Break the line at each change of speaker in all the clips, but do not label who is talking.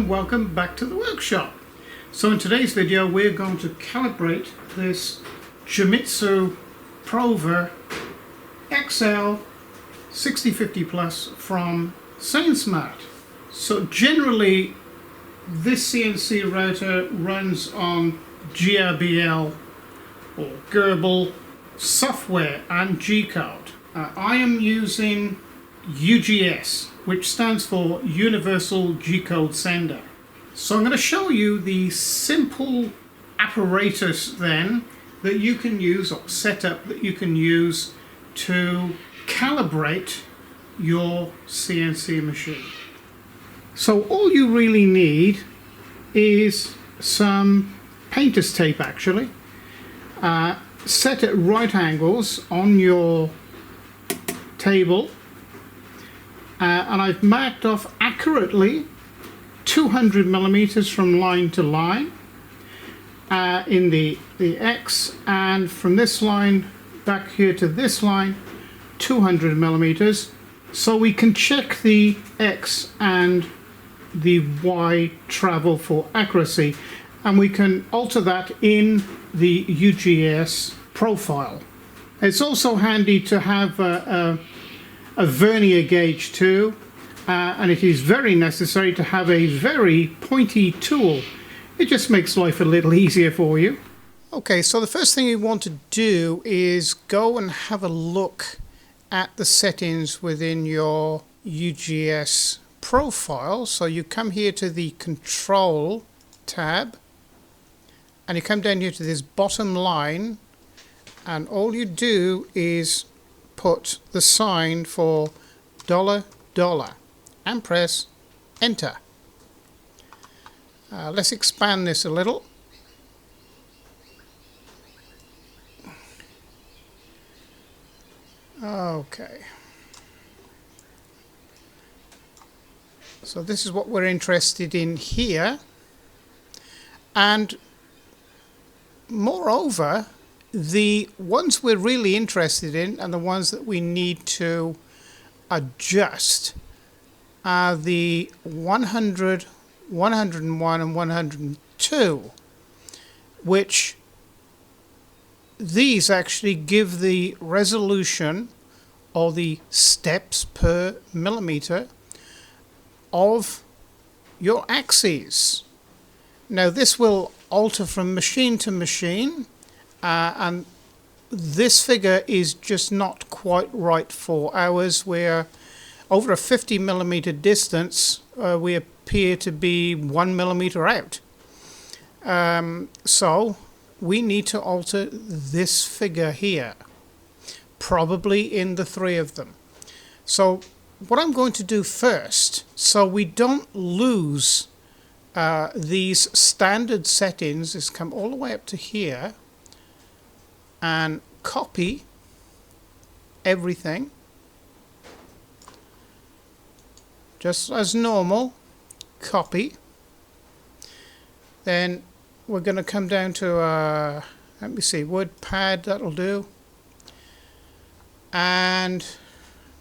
and welcome back to the workshop. So in today's video we're going to calibrate this Genmitsu PROVerXL 6050 Plus from SainSMART. So generally this CNC router runs on Grbl or Grbl software and G-code. I am using UGS, which stands for Universal G-Code Sender. So I'm going to show you the simple apparatus then that you can use, or setup that you can use to calibrate your CNC machine. So all you really need is some painter's tape actually, set at right angles on your table. And I've marked off accurately 200 millimeters from line to line in the X, and from this line back here to this line 200 millimeters, so we can check the X and the Y travel for accuracy, and we can alter that in the UGS profile. It's also handy to have a vernier gauge too, and it is very necessary to have a very pointy tool. It just makes life a little easier for you. Okay, so the first thing you want to do is go and have a look at the settings within your UGS profile. So you come here to the Control tab and you come down here to this bottom line, and all you do is put the sign for $, and press enter. Let's expand this a little. Okay, so this is what we're interested in here, and moreover the ones we're really interested in and the ones that we need to adjust are the 100, 101 and 102, which these actually give the resolution or the steps per millimeter of your axes. Now this will alter from machine to machine, and this figure is just not quite right for ours, where over a 50 millimeter distance we appear to be 1 millimeter out. So we need to alter this figure here, probably in the three of them. So what I'm going to do first, so we don't lose these standard settings, is come all the way up to here and copy everything just as normal. Copy. Then we're going to come down to let me see, WordPad, that'll do, and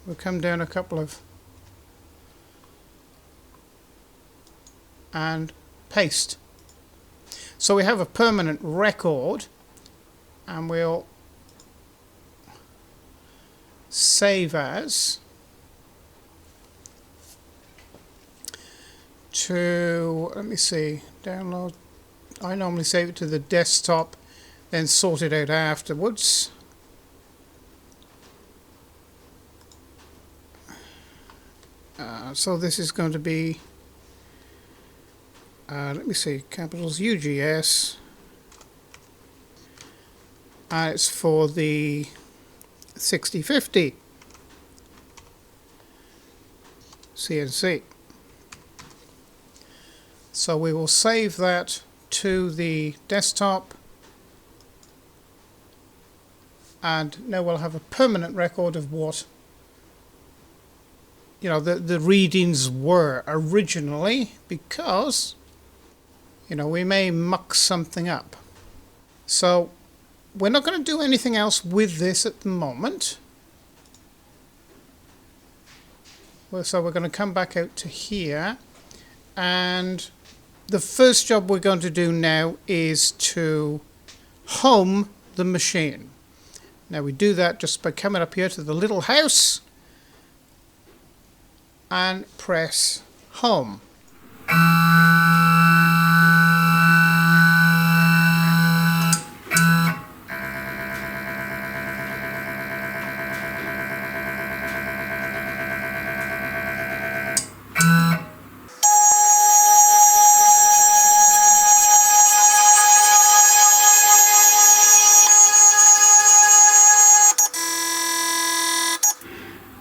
we'll come down a couple of and paste. So we have a permanent record, and we'll save as to, let me see, download. I normally save it to the desktop, then sort it out afterwards. So this is going to be, let me see, capitals UGS. It's for the 6050 CNC. So we will save that to the desktop, and now we'll have a permanent record of what, you know, the readings were originally, because, you know, we may muck something up. So we're not going to do anything else with this at the moment. So we're going to come back out to here, and the first job we're going to do now is to home the machine. Now we do that just by coming up here to the little house and press home.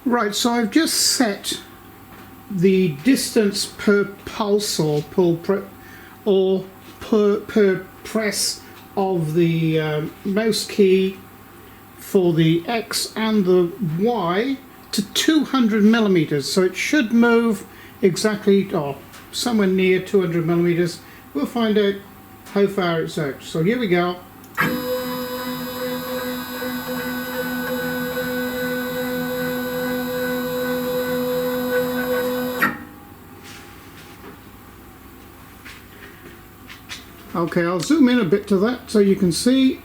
Right, so I've just set the distance per pulse or per press of the mouse key for the X and the Y to 200 millimeters. So it should move exactly, or somewhere near 200 millimeters. We'll find out how far it's out. So here we go. Okay, I'll zoom in a bit to that so you can see.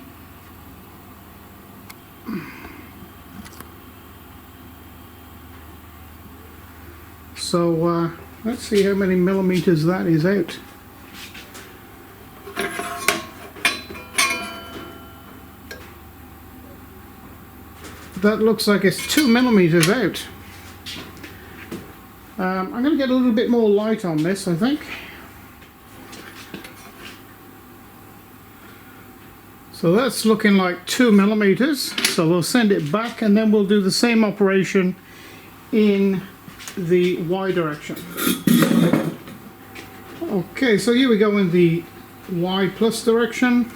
So let's see how many millimeters that is out. That looks like it's 2 millimeters out. I'm going to get a little bit more light on this, I think. So that's looking like 2 millimeters. So we'll send it back and then we'll do the same operation in the Y direction. Okay, so here we go in the Y plus direction.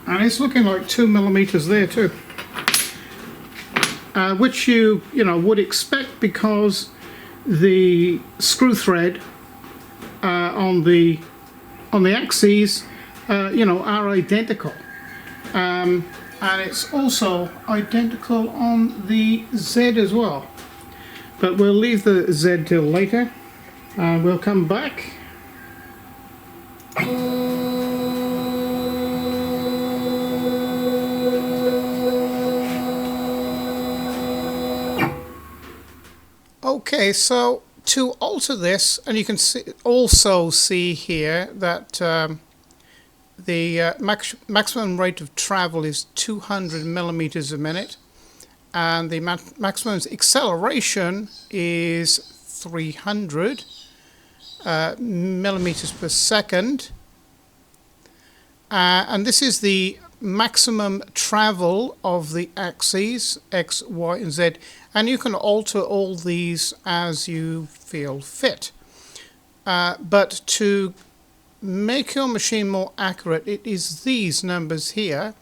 And it's looking like 2 millimeters there too, which you would expect because the screw thread on the axes are identical, and it's also identical on the Z as well. But we'll leave the Z till later, and we'll come back. Okay, so to alter this, and you can also see here that the maximum rate of travel is 200 millimeters a minute, and the maximum acceleration is 300 millimeters per second, and this is the maximum travel of the axes X, Y and Z, and you can alter all these as you feel fit, but to make your machine more accurate, it is these numbers here,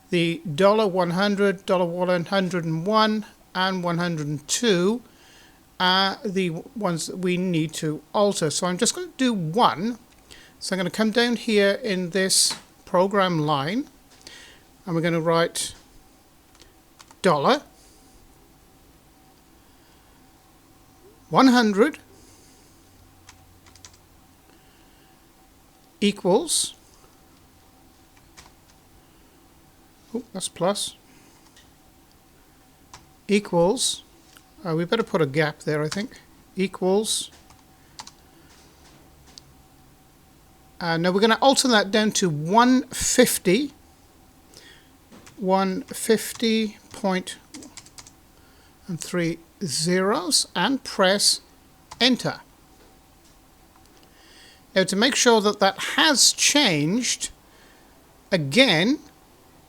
the $100, $101 and 102 are the ones that we need to alter. So I'm just going to do one. So I'm going to come down here in this program line, and we're going to write $100 equals, oh, that's plus, equals, we better put a gap there, I think, equals, now we're going to alter that down to 150, 150.3 zeros, and press enter. Now to make sure that that has changed, again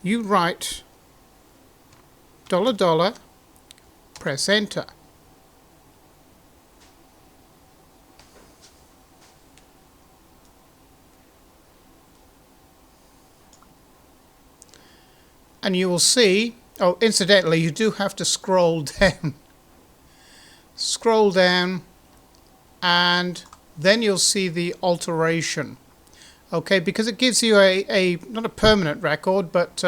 you write $, press enter. And you will see Oh, incidentally, you do have to scroll down. Scroll down, and then you'll see the alteration. Okay, because it gives you a not a permanent record, but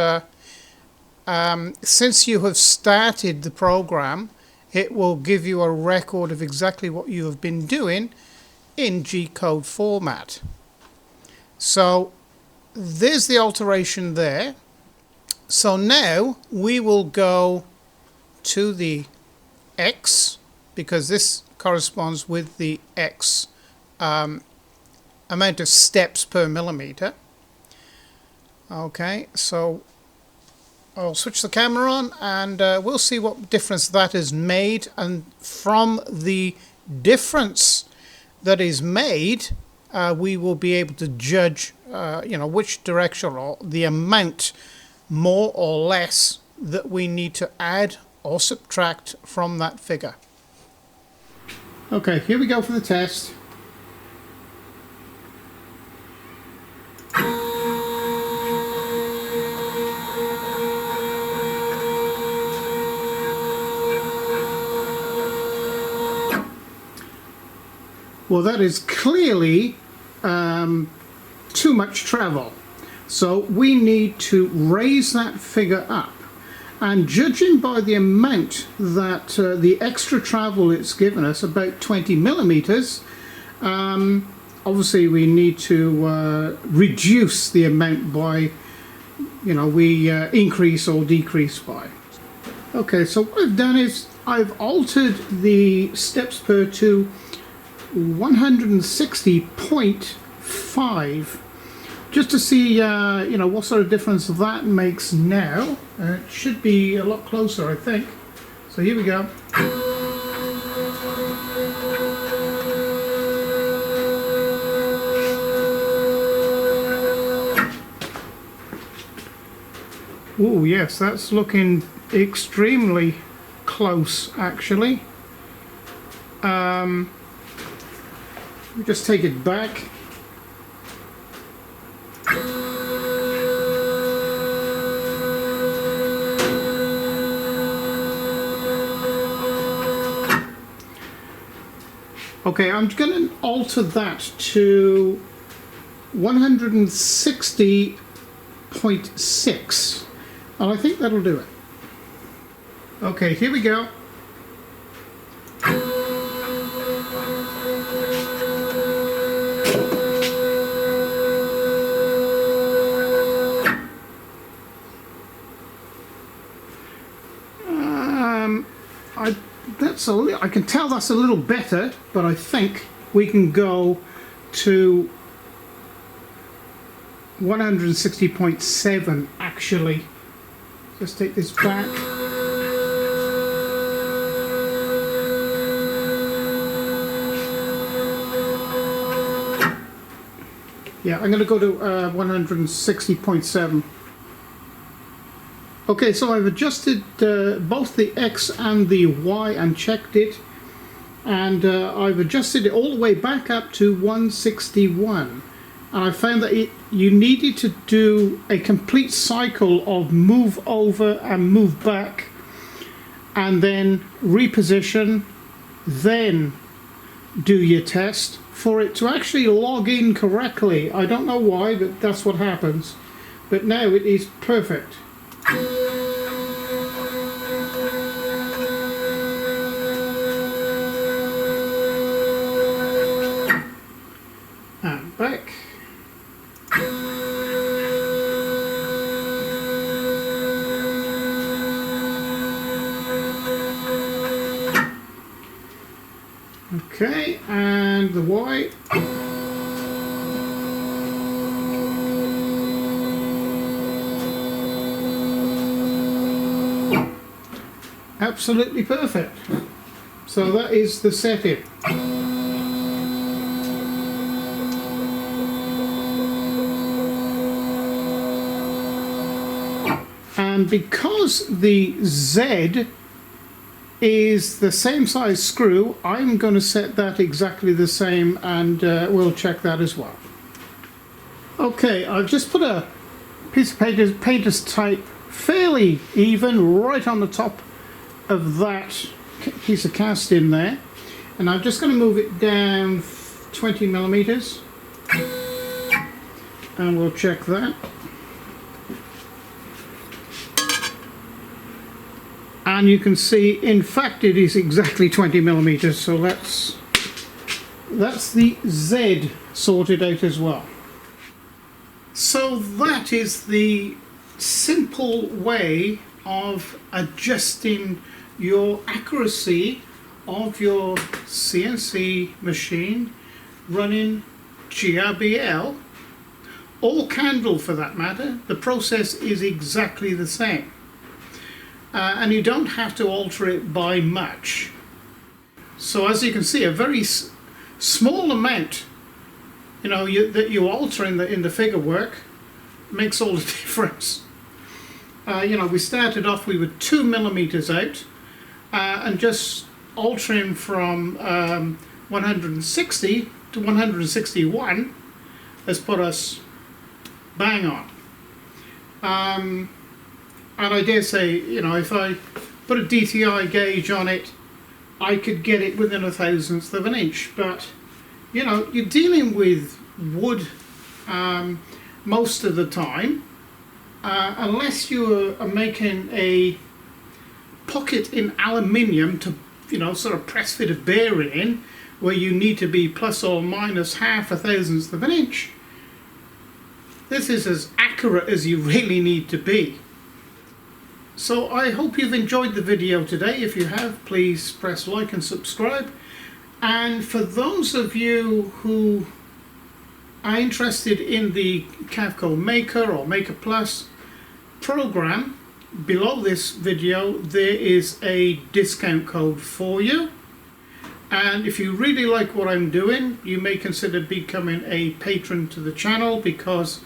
since you have started the program, it will give you a record of exactly what you have been doing in G-code format. So there's the alteration there. So now we will go to the X, because this corresponds with the X amount of steps per millimeter. Okay, so I'll switch the camera on, and we'll see what difference that has made. And from the difference that is made, we will be able to judge, which direction or the amount, more or less, that we need to add or subtract from that figure. Okay, here we go for the test. Well, that is clearly too much travel. So we need to raise that figure up. And judging by the amount that the extra travel it's given us, about 20 millimeters, obviously we need to reduce the amount by, we increase or decrease by. Okay, so what I've done is I've altered the steps per to 160.5, just to see what sort of difference that makes now. It should be a lot closer, I think. So here we go. Oh yes, that's looking extremely close, actually. Let me just take it back. Okay, I'm going to alter that to 160.6, and I think that'll do it. Okay, here we go. I can tell that's a little better, but I think we can go to 160.7 actually. Just take this back. Yeah, I'm going to go to 160.7. Okay, so I've adjusted both the X and the Y and checked it, and I've adjusted it all the way back up to 161, and I found that you needed to do a complete cycle of move over and move back, and then reposition, then do your test for it to actually log in correctly. I don't know why, but that's what happens. But now it is perfect. And back. Okay, and the Y. Absolutely perfect. So that is the setting. And because the Z is the same size screw, I'm going to set that exactly the same, and we'll check that as well. Okay, I've just put a piece of painter's tape fairly even right on the top of that piece of casting there, and I'm just going to move it down 20 millimeters, and we'll check that. And you can see, in fact, it is exactly 20 millimeters, so that's the Z sorted out as well. So that is the simple way of adjusting your accuracy of your CNC machine running Grbl, or Candle for that matter. The process is exactly the same, and you don't have to alter it by much. So as you can see, a very small amount, you know, that you alter in the figure work makes all the difference. You know, we started off, we were 2 millimeters out, and just altering from 160 to 161 has put us bang on. And I dare say, you know, if I put a DTI gauge on it, I could get it within a thousandth of an inch. But, you know, you're dealing with wood most of the time, unless you are making a pocket in aluminium to, you know, sort of press fit a bearing in, where you need to be plus or minus half a thousandth of an inch. This is as accurate as you really need to be. So I hope you've enjoyed the video today. If you have, please press like and subscribe. And for those of you who are interested in the Carveco Maker or Maker Plus program, below this video there is a discount code for you. And if you really like what I'm doing, you may consider becoming a patron to the channel, because,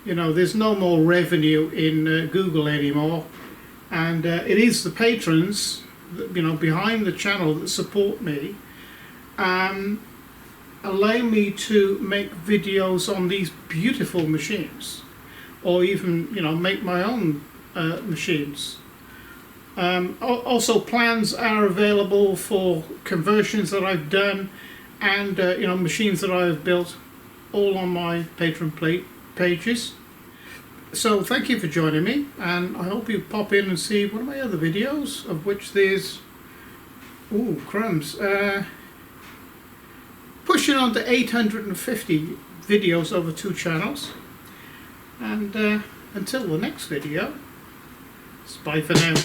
you know, there's no more revenue in Google anymore, and it is the patrons, you know, behind the channel that support me, allow me to make videos on these beautiful machines, or even, you know, make my own machines. Also, plans are available for conversions that I've done, and you know, machines that I've built, all on my Patron pages. So thank you for joining me, and I hope you pop in and see one of my other videos, of which there's, ooh, crumbs, pushing on to 850 videos over 2 channels. And until the next video, it's bye for now.